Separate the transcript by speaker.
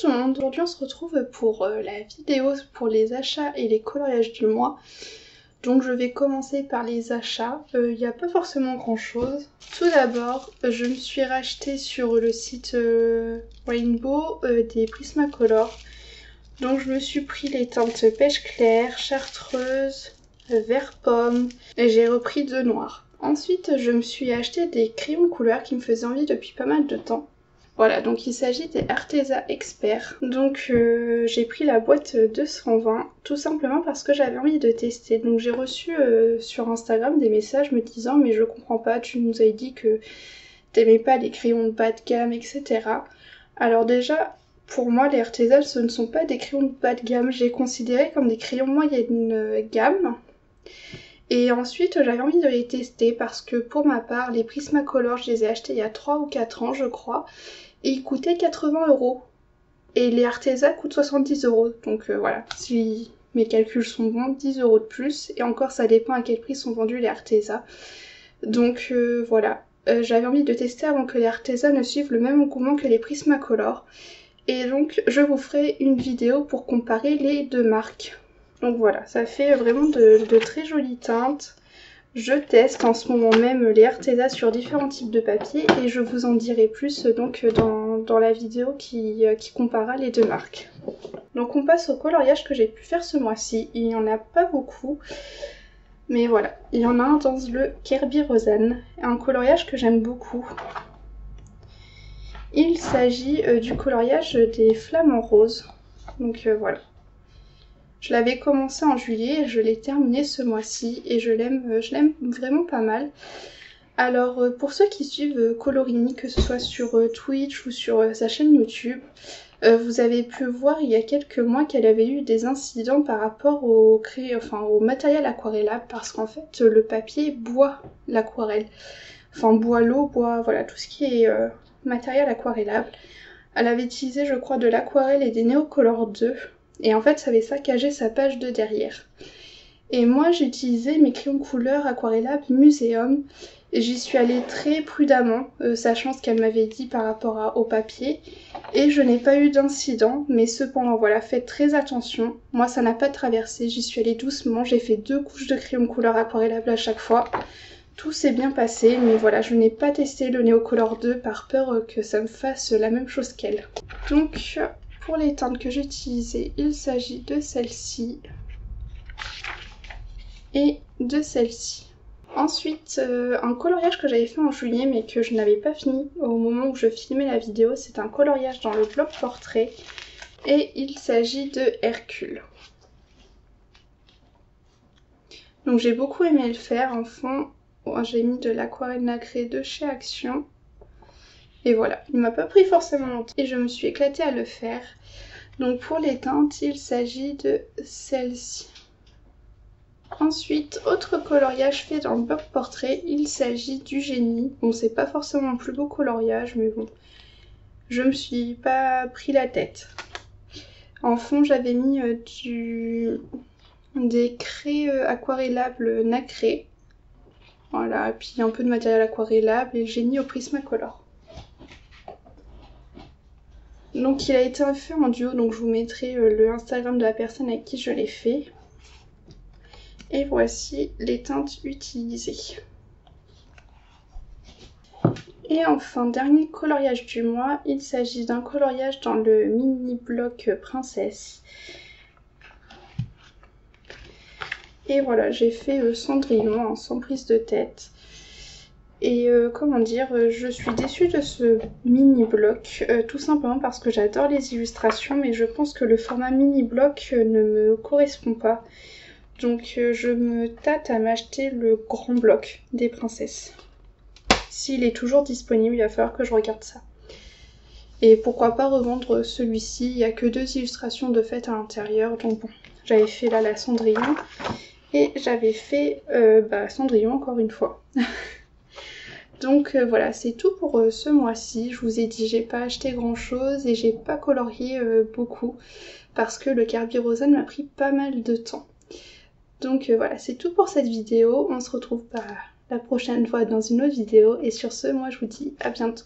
Speaker 1: tout le monde, aujourd'hui on se retrouve pour la vidéo pour les achats et les coloriages du mois. Donc je vais commencer par les achats, il n'y a pas forcément grand chose. Tout d'abord, je me suis racheté sur le site Rainbow des Prismacolor. Donc je me suis pris les teintes pêche claire, chartreuse, vert pomme et j'ai repris de noir. Ensuite je me suis acheté des crayons couleurs qui me faisaient envie depuis pas mal de temps. Voilà, donc il s'agit des Arteza Expert. Donc j'ai pris la boîte 220 tout simplement parce que j'avais envie de tester. Donc j'ai reçu sur Instagram des messages me disant mais je comprends pas, tu nous avais dit que t'aimais pas les crayons de bas de gamme, etc. Alors déjà, pour moi les Arteza ce ne sont pas des crayons de bas de gamme, j'ai considéré comme des crayons moyenne gamme. Et ensuite j'avais envie de les tester parce que pour ma part les Prismacolor je les ai achetés il y a 3 ou 4 ans je crois. Et ils coûtaient 80 €. Et les Arteza coûtent 70 €. Donc voilà, si mes calculs sont bons, 10 € de plus. Et encore, ça dépend à quel prix sont vendus les Arteza. Donc voilà, j'avais envie de tester avant que les Arteza ne suivent le même engouement que les Prismacolor. Et donc je vous ferai une vidéo pour comparer les deux marques. Donc voilà, ça fait vraiment de très jolies teintes. Je teste en ce moment même les Arteza sur différents types de papier et je vous en dirai plus donc dans la vidéo qui comparera les deux marques. Donc on passe au coloriage que j'ai pu faire ce mois-ci. Il n'y en a pas beaucoup, mais voilà. Il y en a un dans le Kerby Rosanne, un coloriage que j'aime beaucoup. Il s'agit du coloriage des flamants roses. Donc voilà. Je l'avais commencé en juillet et je l'ai terminé ce mois-ci et je l'aime vraiment pas mal. Alors pour ceux qui suivent Colorini, que ce soit sur Twitch ou sur sa chaîne YouTube, vous avez pu voir il y a quelques mois qu'elle avait eu des incidents par rapport au matériel aquarellable parce qu'en fait le papier boit l'aquarelle. Enfin boit l'eau, boit voilà tout ce qui est matériel aquarellable. Elle avait utilisé je crois de l'aquarelle et des Neocolor 2. Et en fait, ça avait saccagé sa page de derrière. Et moi, j'ai utilisé mes crayons couleur aquarellables Muséum. Et j'y suis allée très prudemment, sachant ce qu'elle m'avait dit par rapport au papier. Et je n'ai pas eu d'incident, mais cependant, voilà, faites très attention. Moi, ça n'a pas traversé, j'y suis allée doucement. J'ai fait 2 couches de crayons couleur aquarellables à chaque fois. Tout s'est bien passé, mais voilà, je n'ai pas testé le Neocolor 2 par peur que ça me fasse la même chose qu'elle. Donc... pour les teintes que j'ai utilisées, il s'agit de celle-ci et de celle-ci. Ensuite, un coloriage que j'avais fait en juillet mais que je n'avais pas fini au moment où je filmais la vidéo, c'est un coloriage dans le bloc portrait et il s'agit de Hercule. Donc j'ai beaucoup aimé le faire en fond, j'ai mis de l'aquarelle nacrée de chez Action. Et voilà, il m'a pas pris forcément longtemps et je me suis éclatée à le faire. Donc pour les teintes, il s'agit de celle-ci. Ensuite, autre coloriage fait dans le bloc portrait, il s'agit du Génie. Bon, c'est pas forcément le plus beau coloriage, mais bon, je me suis pas pris la tête. En fond, j'avais mis des craies aquarellables nacrées. Voilà, puis un peu de matériel aquarellable et Génie au Prismacolor. Donc il a été fait en duo, donc je vous mettrai le Instagram de la personne avec qui je l'ai fait. Et voici les teintes utilisées. Et enfin, dernier coloriage du mois, il s'agit d'un coloriage dans le mini bloc Princesse. Et voilà, j'ai fait Cendrillon, hein, sans prise de tête. Et comment dire, je suis déçue de ce mini bloc, tout simplement parce que j'adore les illustrations, mais je pense que le format mini bloc ne me correspond pas. Donc je me tâte à m'acheter le grand bloc des princesses. S'il est toujours disponible, il va falloir que je regarde ça. Et pourquoi pas revendre celui-ci, il n'y a que 2 illustrations de fait à l'intérieur, donc bon, j'avais fait là la Cendrillon, et j'avais fait Cendrillon encore une fois. Donc voilà, c'est tout pour ce mois-ci. Je vous ai dit, j'ai pas acheté grand chose et j'ai pas colorié beaucoup parce que le Kerby Rosanne m'a pris pas mal de temps. Donc voilà, c'est tout pour cette vidéo. On se retrouve la prochaine fois dans une autre vidéo et sur ce, moi je vous dis à bientôt.